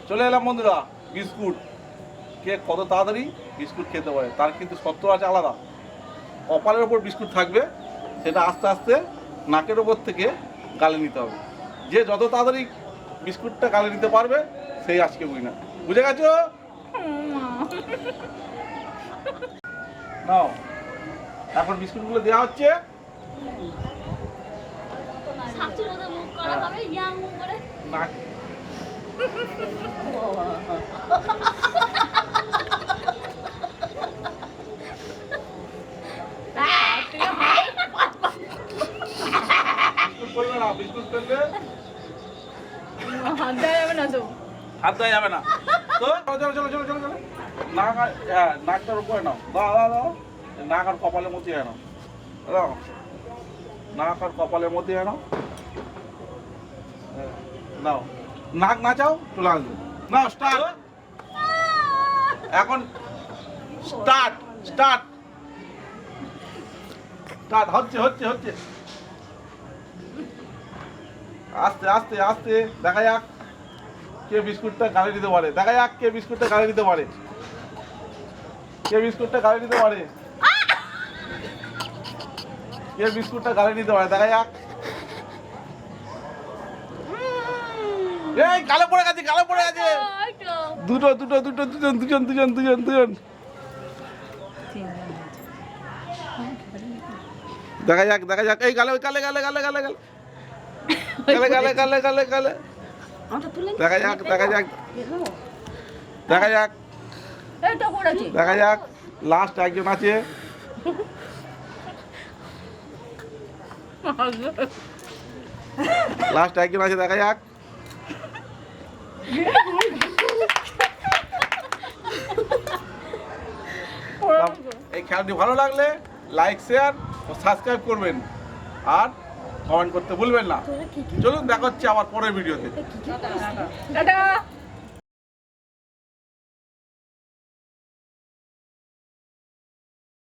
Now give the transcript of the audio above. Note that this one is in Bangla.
চলে এলাম বন্ধুরা বিস্কুট। কে কত তাড়াতাড়ি বিস্কুট খেতে পারে তার কিন্তু সত্য আছে আলাদা। কপালের ওপর বিস্কুট থাকবে, সেটা আস্তে আস্তে নাকের ওপর থেকে গালে নিতে হবে। যে যত তাড়াতাড়ি বিস্কুটটা গালে নিতে পারবে সেই আজকে উইনার। বুঝে গেছো? নাও, এখন বিস্কুটগুলো দেওয়া হচ্ছে। নাক বিস্কুট করলে হাত দেওয়া যাবে না তো। হাত দেওয়া যাবে না তো। চলো চলো চলো চলো চলো। নাক হ্যাঁ নাকটার উপরে নাও। দাও দাও দাও। নাক আর কপালের মধ্যে নাও। দাও নাক আর কপালের মধ্যে নাও। নাও নাক নাচাও চলে আসবে। নাও স্টার্ট। এখন স্টার্ট স্টার্ট স্টার্ট হচ্ছে হচ্ছে হচ্ছে। আস্তে আস্তে আস্তে দেখা যাক কে বিস্কুটটা গালে দিতে পারে। দেখা যাক কে বিস্কুটটা গালে দিতে পারে। কে বিস্কুটটা গালে দিতে পারে। কে বিস্কুটটা গালে দিতে পারে দেখা যাক। এই গালে পড়ে গেছে, গালে পড়ে গেছে। দুটো দুটো দুটো দুজন দুজন দুজন দুজন দুজন। দেখা যাক দেখা যাক। এই গালে গালে গালে গালে গালে গালে গালে গালে গালে গালে গালে। দেখা যাক দেখা যাক দেখা যাক দেখা যাক। লাস্ট একজন আছে। লাস্ট একজন আছে দেখা যাক। এই খেলাটি ভালো লাগলে লাইক শেয়ার ও সাবস্ক্রাইব করবেন আর কমেন্ট করতে ভুলবেন না। চলুন দেখা হচ্ছে আবার পরের ভিডিওতে। টাটা।